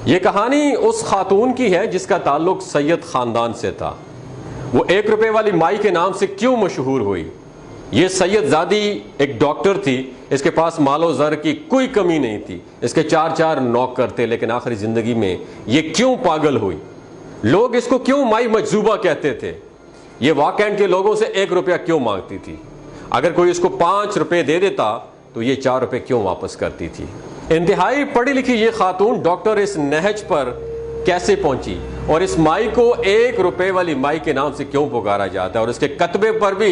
ये कहानी उस खातून की है जिसका ताल्लुक सैयद खानदान से था। वो 1 रुपए वाली माई के नाम से क्यों मशहूर हुई? ये सैयदजादी एक डॉक्टर थी, इसके पास मालो ज़र की कोई कमी नहीं थी, इसके 4 नौकर थे, लेकिन आखिरी जिंदगी में ये क्यों पागल हुई? लोग इसको क्यों माई मजजूबा कहते थे? ये वाकैंड के लोगों से 1 रुपया क्यों मांगती थी? अगर कोई इसको 5 रुपए दे देता तो ये 4 रुपए क्यों वापस करती थी? इंतहाई पढ़ी लिखी ये खातून डॉक्टर इस नहज पर कैसे पहुंची और इस माई को 1 रुपए वाली माई के नाम से क्यों पुकारा जाता है और इसके कतबे पर भी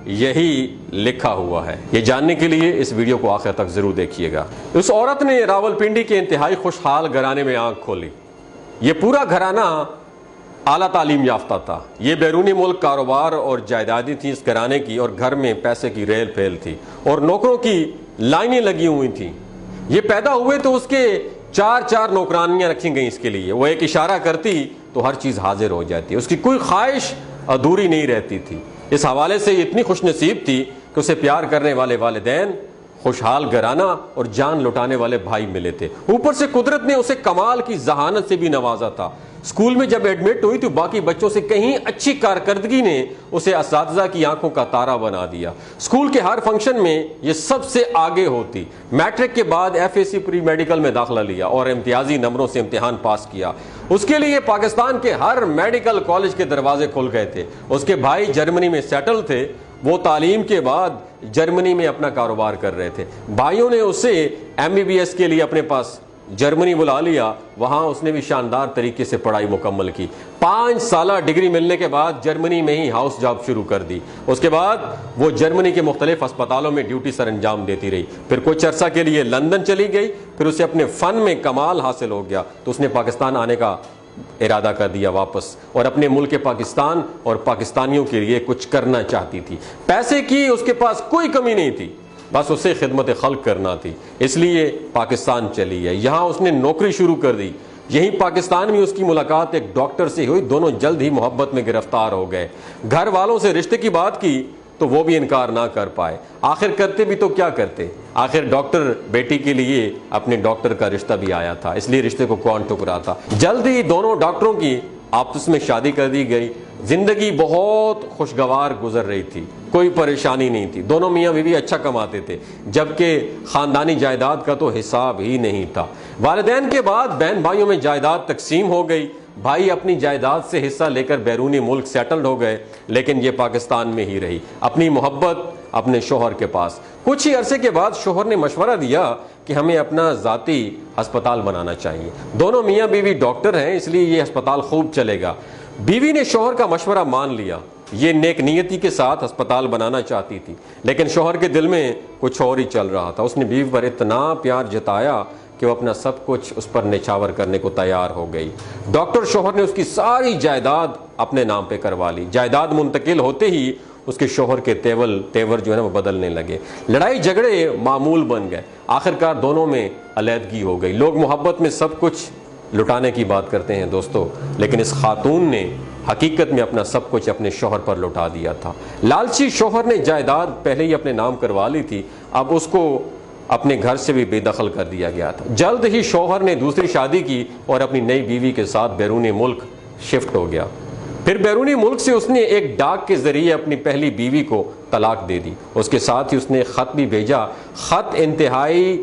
यही लिखा हुआ है? ये जानने के लिए इस वीडियो को आखिर तक जरूर देखिएगा। उस औरत ने रावलपिंडी के इंतहाई खुशहाल घराने में आंख खोली। ये पूरा घराना आला तालीम याफ्ता था। ये बैरूनी मुल्क कारोबार और जायदादी थी इस घराने की, और घर में पैसे की रेल फेल थी और नौकरों की लाइनें लगी हुई थी। ये पैदा हुए तो उसके 4 नौकरानियां रखी गई इसके लिए। वो एक इशारा करती तो हर चीज हाजिर हो जाती, उसकी कोई ख्वाहिश अधूरी नहीं रहती थी। इस हवाले से इतनी खुशनसीब थी कि उसे प्यार करने वाले वालिदैन, खुशहाल घराना और जान लुटाने वाले भाई मिले थे। ऊपर से कुदरत ने उसे कमाल की जहानत से भी नवाजा था। स्कूल में जब एडमिट हुई तो बाकी बच्चों से कहीं अच्छी कारकर्दगी ने उसे असातिज़ा की आंखों का तारा बना दिया। स्कूल के हर फंक्शन में ये सबसे आगे होती। मैट्रिक के बाद FAC प्री मेडिकल में दाखिला लिया और इम्तियाजी नंबरों से इम्तिहान पास किया। उसके लिए पाकिस्तान के हर मेडिकल कॉलेज के दरवाजे खुल गए थे। उसके भाई जर्मनी में सेटल थे, वो तालीम के बाद जर्मनी में अपना कारोबार कर रहे थे। भाइयों ने उसे MBBS के लिए अपने पास जर्मनी बुला लिया। वहां उसने भी शानदार तरीके से पढ़ाई मुकम्मल की। 5 साल डिग्री मिलने के बाद जर्मनी में ही हाउस जॉब शुरू कर दी। उसके बाद वो जर्मनी के मुख्तलिफ अस्पतालों में ड्यूटी सर अंजाम देती रही। फिर कुछ अरसा के लिए लंदन चली गई। फिर उसे अपने फन में कमाल हासिल हो गया तो उसने पाकिस्तान आने का इरादा कर दिया वापस, और अपने मुल्क पाकिस्तान और पाकिस्तानियों के लिए कुछ करना चाहती थी। पैसे की उसके पास कोई कमी नहीं थी, बस उसे खिदमत खल्क करना थी, इसलिए पाकिस्तान चली है। यहाँ उसने नौकरी शुरू कर दी। यहीं पाकिस्तान में उसकी मुलाकात एक डॉक्टर से हुई। दोनों जल्द ही मोहब्बत में गिरफ्तार हो गए। घर वालों से रिश्ते की बात की तो वो भी इनकार ना कर पाए। आखिर करते भी तो क्या करते? आखिर डॉक्टर बेटी के लिए अपने डॉक्टर का रिश्ता भी आया था, इसलिए रिश्ते को कौन ठुकराता। जल्द ही दोनों डॉक्टरों की आपस में शादी कर दी गई। जिंदगी बहुत खुशगवार गुजर रही थी, कोई परेशानी नहीं थी। दोनों मियाँ बीवी अच्छा कमाते थे, जबकि खानदानी जायदाद का तो हिसाब ही नहीं था। वालिदैन के बाद बहन भाइयों में जायदाद तकसीम हो गई। भाई अपनी जायदाद से हिस्सा लेकर बैरूनी मुल्क सेटल्ड हो गए, लेकिन ये पाकिस्तान में ही रही, अपनी मोहब्बत अपने शोहर के पास। कुछ ही अरसे के बाद शोहर ने मशवरा दिया कि हमें अपना ज़ाती अस्पताल बनाना चाहिए। दोनों मियाँ बीवी डॉक्टर हैं, इसलिए ये अस्पताल खूब चलेगा। बीवी ने शोहर का मशवरा मान लिया। ये नेक नियति के साथ अस्पताल बनाना चाहती थी, लेकिन शोहर के दिल में कुछ और ही चल रहा था। उसने बीवी पर इतना प्यार जताया कि वो अपना सब कुछ उस पर निछावर करने को तैयार हो गई। डॉक्टर शोहर ने उसकी सारी जायदाद अपने नाम पे करवा ली। जायदाद मुंतकिल होते ही उसके शोहर के तेवर जो है ना वो बदलने लगे। लड़ाई झगड़े मामूल बन गए। आखिरकार दोनों में अलहदगी हो गई। लोग मोहब्बत में सब कुछ लुटाने की बात करते हैं दोस्तों, लेकिन इस खातून ने हकीकत में अपना सब कुछ अपने शोहर पर लुटा दिया था। लालची शोहर ने जायदाद पहले ही अपने नाम करवा ली थी, अब उसको अपने घर से भी बेदखल कर दिया गया था। जल्द ही शोहर ने दूसरी शादी की और अपनी नई बीवी के साथ बैरूनी मुल्क शिफ्ट हो गया। फिर बैरूनी मुल्क से उसने एक डाक के जरिए अपनी पहली बीवी को तलाक दे दी। उसके साथ ही उसने एक खत भी भेजा। खत इंतहाई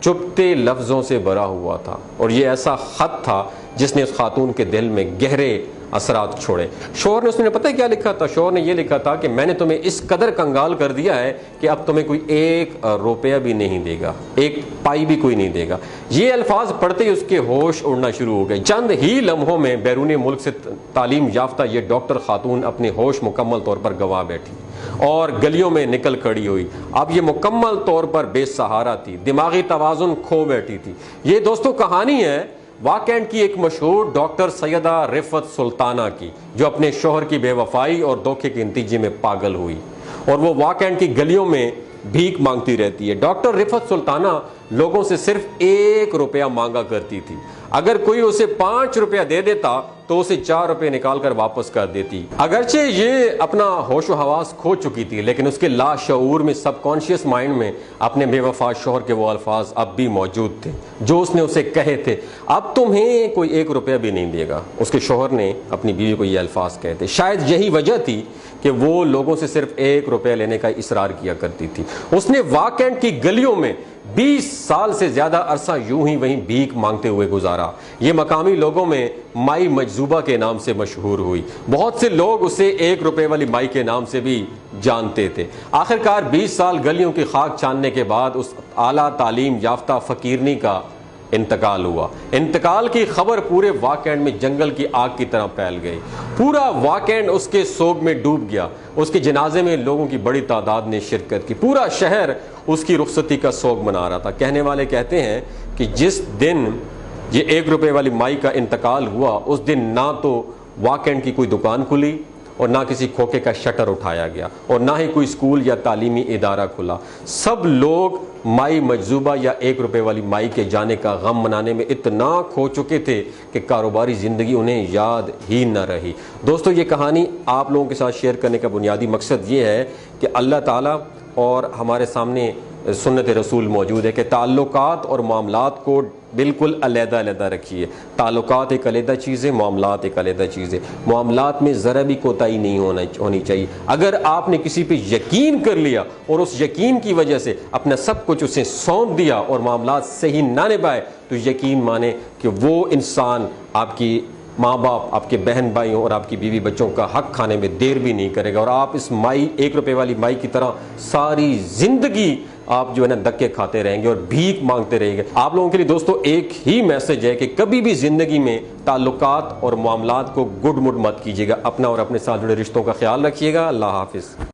चुपते लफ्ज़ों से भरा हुआ था, और ये ऐसा खत था जिसने उस खातून के दिल में गहरे असरात छोड़े। शोहर ने उसने पता है क्या लिखा था? शोहर ने यह लिखा था कि मैंने तुम्हें इस कदर कंगाल कर दिया है कि अब तुम्हें कोई 1 रुपया भी नहीं देगा, 1 पाई भी कोई नहीं देगा। ये अल्फाज पढ़ते ही उसके होश उड़ना शुरू हो गए। चंद ही लम्हों में बैरूनी मुल्क से तालीम याफ्ता ये डॉक्टर खातून अपने होश मुकम्मल तौर पर गंवा बैठी और गलियों में निकल खड़ी हुई। अब ये मुकम्मल तौर पर बेसहारा थी, दिमागी तवाज़ुन खो बैठी थी। ये दोस्तों कहानी है वाकैंड की एक मशहूर डॉक्टर सैयदा रिफत सुल्ताना की, जो अपने शोहर की बेवफाई और धोखे के नतीजे में पागल हुई और वो वाकैंड की गलियों में भीख मांगती रहती है। डॉक्टर रिफत सुल्ताना लोगों से सिर्फ 1 रुपया मांगा करती थी। अगर कोई उसे 5 रुपया दे देता तो उसे 4 रुपए निकाल कर वापस कर देती। अगरचे ये अपना होश व हवास खो चुकी थी, लेकिन उसके लाशऊर में, सबकॉन्शियस माइंड में अपने बेवफा शोहर के वो अल्फाज अब भी मौजूद थे जो उसने उसे कहे थे, अब तुम्हें कोई 1 रुपया भी नहीं देगा। उसके शोहर ने अपनी बीवी को ये अल्फाज कहे थे। शायद यही वजह थी कि वो लोगों से सिर्फ 1 रुपया लेने का इसरार किया करती थी। उसने वाकैंड की गलियों में 20 साल से ज्यादा अरसा यूं ही वहीं भीख मांगते हुए गुजारा। ये मकामी लोगों में माई मजजूबा के नाम से मशहूर हुई। बहुत से लोग उसे 1 रुपए वाली माई के नाम से भी जानते थे। आखिरकार 20 साल गलियों की खाक छानने के बाद उस आला तालीम याफ्ता फकीरनी का इंतकाल हुआ। इंतकाल की खबर पूरे वाकैंड में जंगल की आग की तरह फैल गई। पूरा वाकैंड उसके सोग में डूब गया। उसके जनाजे में लोगों की बड़ी तादाद ने शिरकत की। पूरा शहर उसकी रुखसती का सोग मना रहा था। कहने वाले कहते हैं कि जिस दिन ये 1 रुपए वाली माई का इंतकाल हुआ, उस दिन ना तो वाकैंड की कोई दुकान खुली और ना किसी खोखे का शटर उठाया गया और ना ही कोई स्कूल या तालीमी इदारा खुला। सब लोग माई मजजूबा या 1 रुपए वाली माई के जाने का गम मनाने में इतना खो चुके थे कि कारोबारी ज़िंदगी उन्हें याद ही न रही। दोस्तों, ये कहानी आप लोगों के साथ शेयर करने का बुनियादी मकसद ये है कि अल्लाह ताला और हमारे सामने सुन्नत रसूल मौजूद है कि ताल्लुकात और मामलात को बिल्कुल अलग-अलग रखिए। ताल्लुकात एक अलग चीज़ है, मामलात एक अलग चीज़ है। मामलात में ज़रा भी कोताही नहीं होनी चाहिए। अगर आपने किसी पे यकीन कर लिया और उस यकीन की वजह से अपना सब कुछ उसे सौंप दिया और मामलात सही ना निभाए, तो यकीन माने कि वो इंसान आपकी माँ बाप, आपके बहन भाइयों और आपकी बीवी बच्चों का हक खाने में देर भी नहीं करेगा और आप इस माई 1 रुपए वाली माई की तरह सारी जिंदगी आप जो है ना धक्के खाते रहेंगे और भीख मांगते रहेंगे। आप लोगों के लिए दोस्तों एक ही मैसेज है कि कभी भी जिंदगी में ताल्लुकात और मामलात को गुड मुड मत कीजिएगा। अपना और अपने साथ जुड़े रिश्तों का ख्याल रखिएगा। अल्लाह हाफिज।